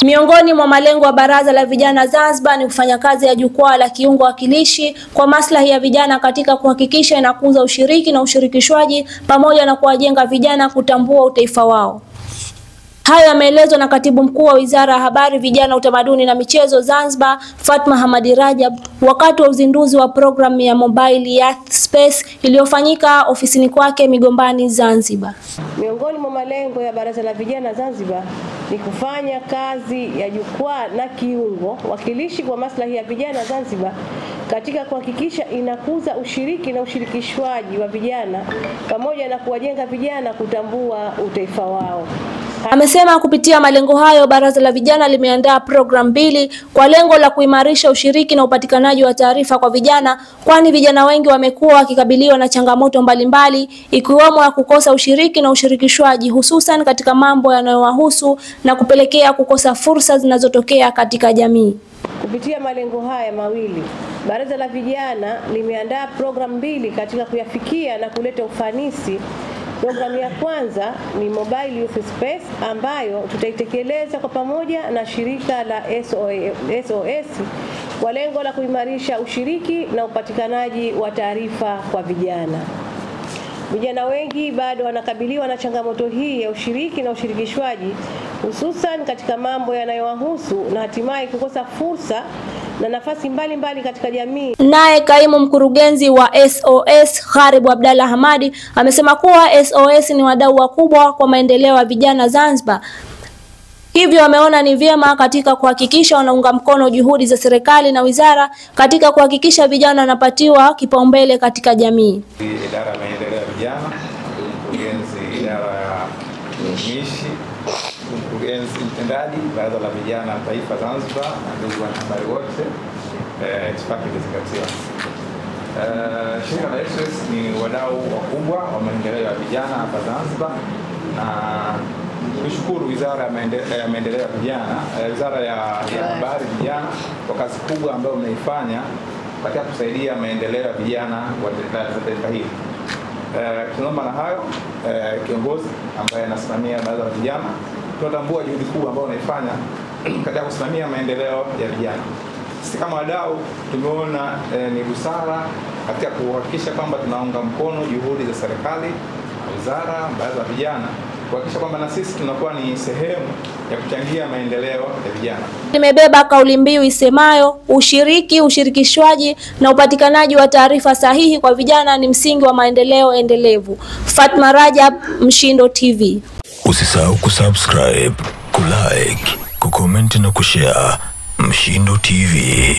Miongoni mwa malengo ya Baraza la Vijana Zanzibar ni kufanya kazi ya jukwaa la kiungo wakilishi kwa maslahi ya vijana katika kuhakikisha inakuza ushiriki na ushirikishwaji pamoja na kuwajenga vijana kutambua utaifa wao. Hayo yameelezwa na Katibu Mkuu wa Wizara ya Habari, Vijana, Utamaduni na Michezo Zanzibar, Fatma Hamadi Rajab, wakati wa uzinduzi wa programu ya Mobile Youth Space iliyofanyika ofisini kwake Migombani, Zanzibar. Miongoni mwa malengo ya Baraza la Vijana Zanzibar ni kufanya kazi ya jukwaa na kiungo wakilishi kwa maslahi ya vijana Zanzibar katika kuhakikisha inakuza ushiriki na ushirikishwaji wa vijana pamoja na kuwajenga vijana kutambua utaifa wao. Amesema kupitia malengo hayo Baraza la Vijana limeandaa programu 2 kwa lengo la kuimarisha ushiriki na upatikanaji wa taarifa kwa vijana, kwani vijana wengi wamekuwa wakikabiliwa na changamoto mbalimbali ikiwemo ya kukosa ushiriki na ushirikishwaji hususan katika mambo yanayowahusu na kupelekea kukosa fursa zinazotokea katika jamii. Kupitia malengo haya mawili, Baraza la Vijana limeandaa programu 2 katika kuyafikia na kuleta ufanisi. Programu ya kwanza ni Mobile Youth Space ambayo tutaitekeleza kwa pamoja na shirika la SOS kwa lengo la kuimarisha ushiriki na upatikanaji wa taarifa kwa vijana. Vijana wengi bado wanakabiliwa na changamoto hii ya ushiriki na ushirikishwaji hususan katika mambo yanayowahusu na hatimaye kukosa fursa na nafasi mbalimbali katika jamii. Naye Kaimu Mkurugenzi wa SOS Kharibu Abdalla Hamadi amesema kuwa SOS ni wadau wakubwa kwa maendeleo ya vijana Zanzibar. Hivyo wameona ni vyema katika kuhakikisha wanaunga mkono juhudi za serikali na wizara katika kuhakikisha vijana wanapatiwa kipaumbele katika jamii. Idara ya maendeleo ya vijana, mkurugenzi idara ya utumishi, mkurugenzi mtendaji Baraza la Vijana Taifa Zanzibar na ndugu wanahabari wote, itifaki zingatiwa. Shirika la SOS ni wadau wakubwa wa maendeleo ya vijana hapa Zanzibar, na nishukuru Wizara ya Maendeleo ya Vijana, Wizara ya Habari, Vijana kwa kazi kubwa ambayo mnaifanya katika kusaidia maendeleo ya vijana wa taifa hili. Tunaomba na hayo kiongozi ambaye anasimamia Baraza la Vijana, tunatambua juhudi kubwa ambayo unaifanya katika kusimamia maendeleo ya vijana. Sisi kama wadau tumeona ni busara katika kuhakikisha kwamba tunaunga mkono juhudi za serikali, wizara, Baraza la Vijana, kuhakikisha kwamba na sisi tunakuwa ni sehemu ya kuchangia maendeleo ya vijana. Nimebeba kauli mbiu isemayo ushiriki, ushirikishwaji na upatikanaji wa taarifa sahihi kwa vijana ni msingi wa maendeleo endelevu. Fatma Rajab, Mshindo TV. Usisahau kusubscribe, kulike, kucomment na kushare. Mshindo TV.